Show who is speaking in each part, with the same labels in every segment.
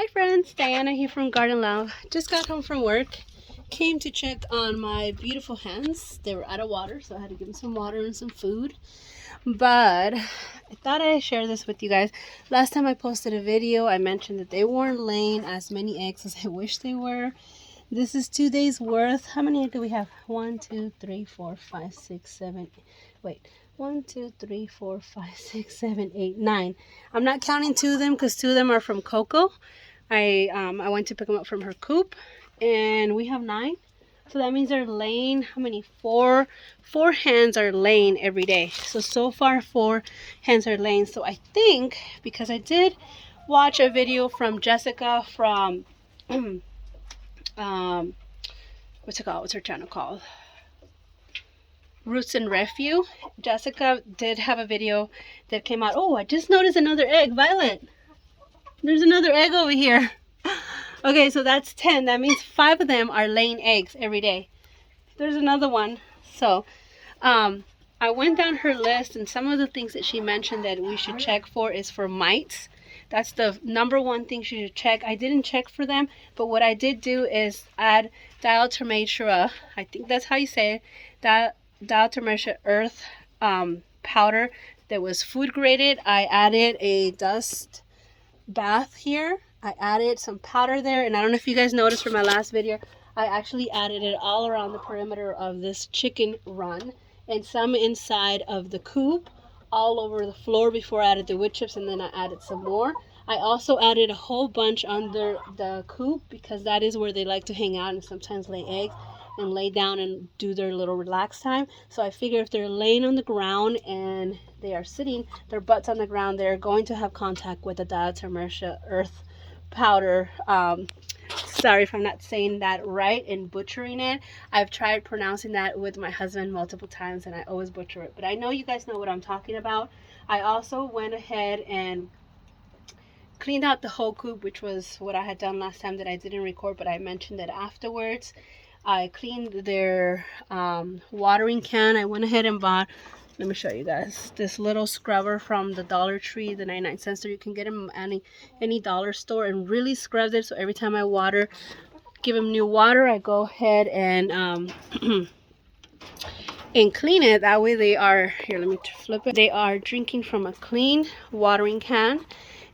Speaker 1: Hi friends, Diana here from Garden Love. Just got home from work. Came to check on my beautiful hens. They were out of water, so I had to give them some water and some food. But I thought I'd share this with you guys. Last time I posted a video, I mentioned that they weren't laying as many eggs as I wish they were. This is 2 days worth. How many do we have? 1, 2, 3, 4, 5, 6, 7. Wait. 1, 2, 3, 4, 5, 6, 7, 8, 9. I'm not counting 2 of them because 2 of them are from Coco. I went to pick them up from her coop, and we have 9. So that means they're laying, how many? Four hens are laying every day. So far 4 hens are laying. So I think, because I did watch a video from Jessica from what's it called? What's her channel called? Roots and Refuge. Jessica did have a video that came out. Oh, I just noticed another egg, Violet. There's another egg over here. Okay, so that's 10. That means 5 of them are laying eggs every day. There's another one. So, I went down her list, and some of the things that she mentioned that we should check for is for mites. That's the number one thing she should check. I didn't check for them, but what I did do is add diatomaceous, I think that's how you say it, diatomaceous earth powder that was food graded. I added a dust bath here. I added some powder there, and I don't know if you guys noticed from my last video, I actually added it all around the perimeter of this chicken run and some inside of the coop, all over the floor before I added the wood chips, and then I added some more. I also added a whole bunch under the coop because that is where they like to hang out and sometimes lay eggs and lay down and do their little relax time. So I figure if they're laying on the ground and they are sitting, their butts on the ground, they're going to have contact with the diatomaceous earth powder. Sorry if I'm not saying that right and butchering it. I've tried pronouncing that with my husband multiple times and I always butcher it, but I know you guys know what I'm talking about. I also went ahead and cleaned out the whole coop, which was what I had done last time that I didn't record, but I mentioned it afterwards. I cleaned their watering can. I went ahead and bought, let me show you guys, this little scrubber from the Dollar Tree, the 99-cent store. You can get them at any dollar store, and really scrubs it. So every time I water, give them new water, I go ahead and and clean it. That way they are, here, let me flip it. They are drinking from a clean watering can.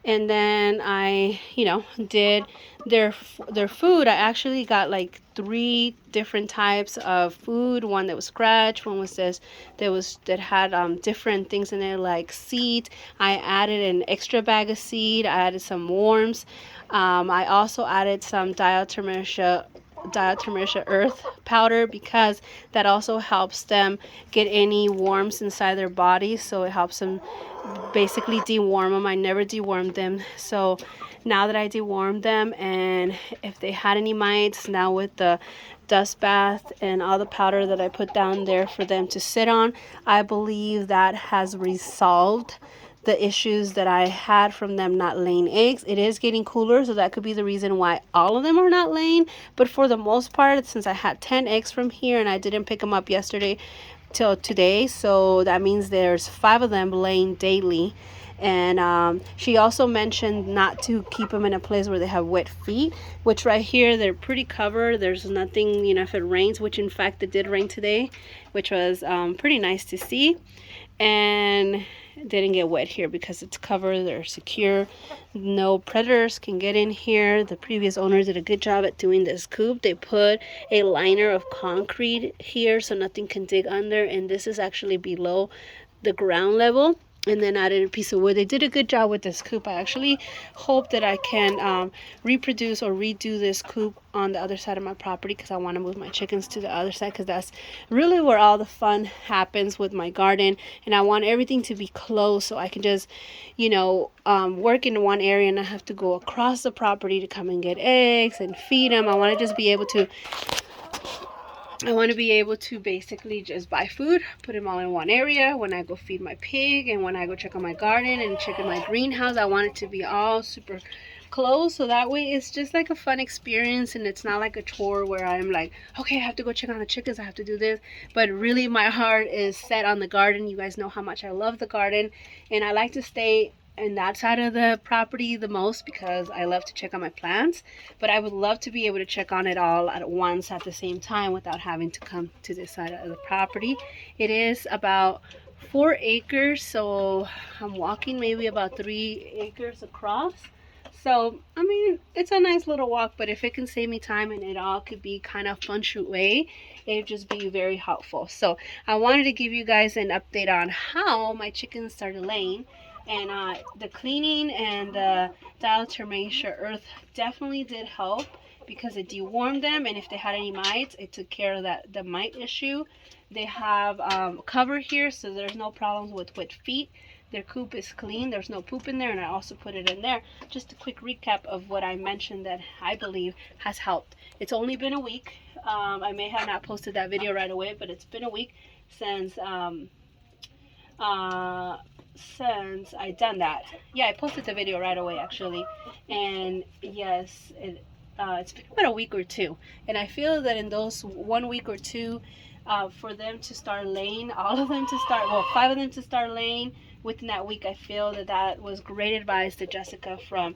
Speaker 1: And then I, did their food. I actually got like 3 different types of food. One that was scratch, one was that had different things in it like seeds. I added an extra bag of seed. I added some worms. I also added some diatomaceous earth powder because that also helps them get any worms inside their body, so it helps them basically deworm them. I never dewormed them, so now that I dewormed them, and if they had any mites, now with the dust bath and all the powder that I put down there for them to sit on, I believe that has resolved the issues that I had from them not laying eggs. It is getting cooler, so that could be the reason why all of them are not laying, but for the most part, since I had 10 eggs from here and I didn't pick them up yesterday till today, so that means there's 5 of them laying daily. And she also mentioned not to keep them in a place where they have wet feet, which right here they're pretty covered. There's nothing, if it rains, which in fact it did rain today, which was pretty nice to see. And didn't get wet here because it's covered, they're secure, no predators can get in here. The previous owners did a good job at doing this coop. They put a liner of concrete here so nothing can dig under, and this is actually below the ground level, and then added a piece of wood. They did a good job with this coop. I actually hope that I can reproduce or redo this coop on the other side of my property because I want to move my chickens to the other side because that's really where all the fun happens with my garden, and I want everything to be close so I can just work in one area and not have to go across the property to come and get eggs and feed them. I want to be able to basically just buy food, put them all in one area. When I go feed my pig and when I go check on my garden and check in my greenhouse, I want it to be all super close, so that way it's just like a fun experience and it's not like a chore where I'm like, okay, I have to go check on the chickens, I have to do this. But really my heart is set on the garden. You guys know how much I love the garden, and I like to stay in that side of the property the most because I love to check on my plants, but I would love to be able to check on it all at once at the same time without having to come to this side of the property. It is about 4 acres, so I'm walking maybe about 3 acres across. So I mean, it's a nice little walk, but if it can save me time and it all could be kind of feng shui, it'd just be very helpful. So I wanted to give you guys an update on how my chickens started laying. And the cleaning and the diatomaceous earth definitely did help because it dewormed them, and if they had any mites, it took care of that the mite issue. They have cover here, so there's no problems with wet feet. Their coop is clean. There's no poop in there, and I also put it in there. Just a quick recap of what I mentioned that I believe has helped. It's only been a week. I may have not posted that video right away, but it's been a week since I done that. Yeah, I posted the video right away actually, and yes, it's been about a week or two, and I feel that in those 1 week or two, for them to start laying, all of them to start, well, 5 of them to start laying within that week, I feel that that was great advice to Jessica from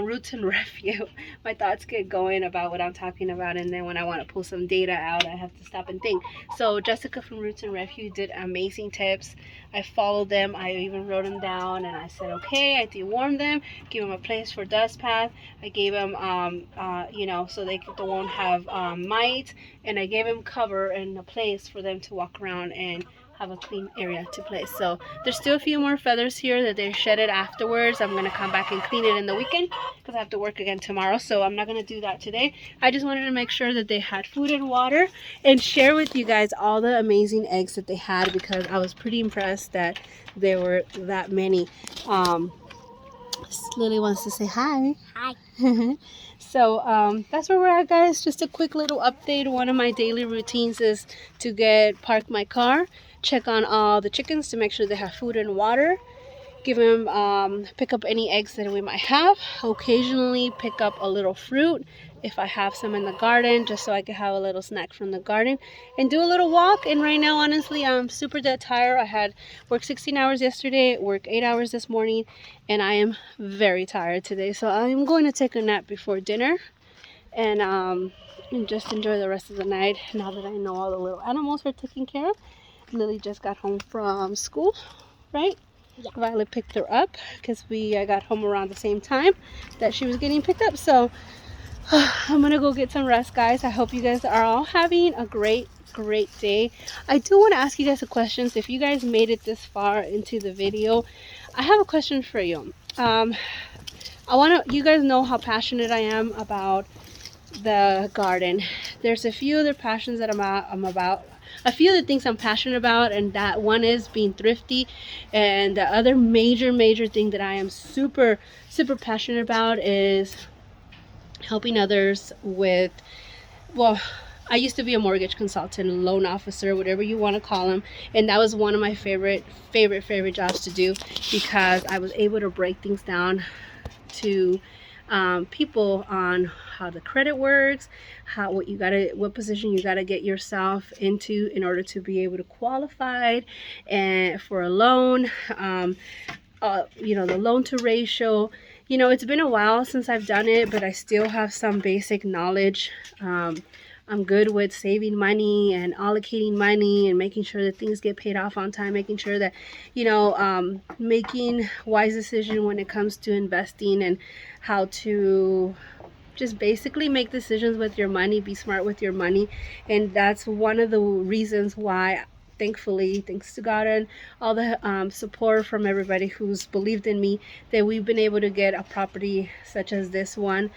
Speaker 1: Roots and Refuge. My thoughts get going about what I'm talking about, and then when I want to pull some data out, I have to stop and think. So Jessica from Roots and Refuge did amazing tips. I followed them. I even wrote them down, and I said, okay, I dewormed them, give them a place for dust path. I gave them, so they won't have mites, and I gave them cover and a place for them to walk around and have a clean area to play. So there's still a few more feathers here that they shedded afterwards. I'm gonna come back and clean it in the weekend because I have to work again tomorrow, so I'm not gonna do that today. I just wanted to make sure that they had food and water and share with you guys all the amazing eggs that they had, because I was pretty impressed that there were that many. Lily wants to say hi. Hi. So that's where we're at, guys. Just a quick little update. One of my daily routines is to park my car, check on all the chickens to make sure they have food and water, give them pick up any eggs that we might have, occasionally pick up a little fruit if I have some in the garden, just so I can have a little snack from the garden, and do a little walk. And right now, honestly, I'm super dead tired. I had worked 16 hours yesterday, worked 8 hours this morning, and I am very tired today, so I'm going to take a nap before dinner and just enjoy the rest of the night now that I know all the little animals are taken care of. Lily just got home from school, right? Yeah. Violet picked her up because I got home around the same time that she was getting picked up. So I'm gonna go get some rest, guys. I hope you guys are all having a great day. I do want to ask you guys a question. If you guys made it this far into the video, I have a question for you. You guys know how passionate I am about the garden. There's a few other passions that I'm about. A few of the things I'm passionate about, and that one is being thrifty, and the other major thing that I am super passionate about is helping others with, well, I used to be a mortgage consultant, loan officer, whatever you want to call them, and that was one of my favorite jobs to do, because I was able to break things down to people on how the credit works, what position you gotta get yourself into in order to be able to qualify and for a loan. The loan to ratio. It's been a while since I've done it, but I still have some basic knowledge. I'm good with saving money and allocating money and making sure that things get paid off on time, making sure that, making wise decisions when it comes to investing, and how to just basically make decisions with your money, be smart with your money. And that's one of the reasons why, thankfully, thanks to God and all the support from everybody who's believed in me, that we've been able to get a property such as this one.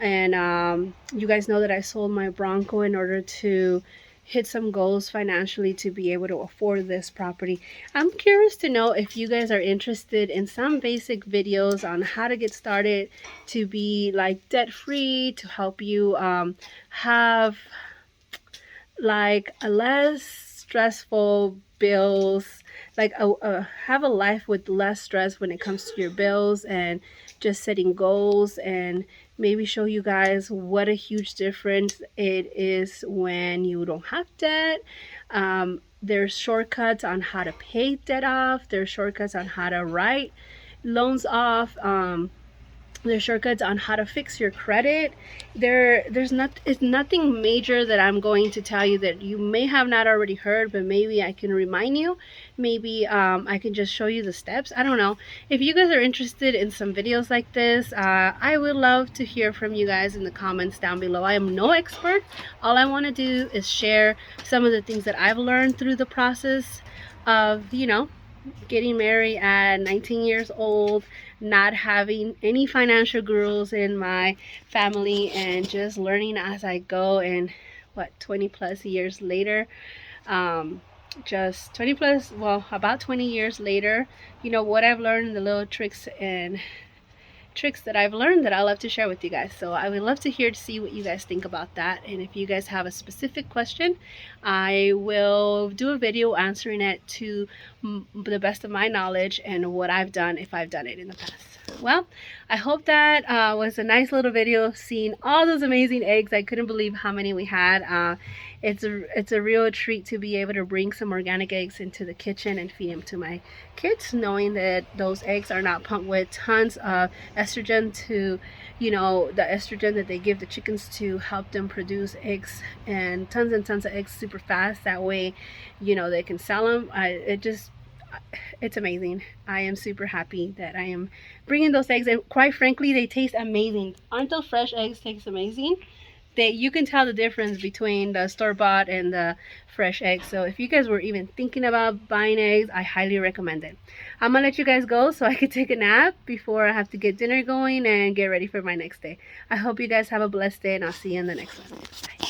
Speaker 1: And you guys know that I sold my Bronco in order to hit some goals financially to be able to afford this property. I'm curious to know if you guys are interested in some basic videos on how to get started to be like debt free, to help you have like a less stressful bills, like have a life with less stress when it comes to your bills, and just setting goals, and maybe show you guys what a huge difference it is when you don't have debt. There's shortcuts on how to pay debt off. There's shortcuts on how to write loans off. There's shortcuts on how to fix your credit. It's nothing major that I'm going to tell you that you may have not already heard, but maybe I can remind you. Maybe I can just show you the steps. I don't know. If you guys are interested in some videos like this, I would love to hear from you guys in the comments down below. I am no expert. All I want to do is share some of the things that I've learned through the process of, getting married at 19 years old, not having any financial gurus in my family, and just learning as I go. And what, 20 plus years later, just 20 plus, well, about 20 years later, what I've learned, the little tricks that I've learned that I love to share with you guys. So I would love to see what you guys think about that. And if you guys have a specific question, I will do a video answering it to the best of my knowledge and what I've done, if I've done it in the past. Well, I hope that was a nice little video, seeing all those amazing eggs. I couldn't believe how many we had. It's a real treat to be able to bring some organic eggs into the kitchen and feed them to my kids, knowing that those eggs are not pumped with tons of estrogen to, the estrogen that they give the chickens to help them produce eggs, and tons of eggs super fast. That way, they can sell them. It's amazing. I am super happy that I am bringing those eggs, and quite frankly, they taste amazing. Aren't those fresh eggs taste amazing? You can tell the difference between the store-bought and the fresh eggs. So if you guys were even thinking about buying eggs, I highly recommend it. I'm gonna let you guys go so I can take a nap before I have to get dinner going and get ready for my next day. I hope you guys have a blessed day, and I'll see you in the next one. Bye.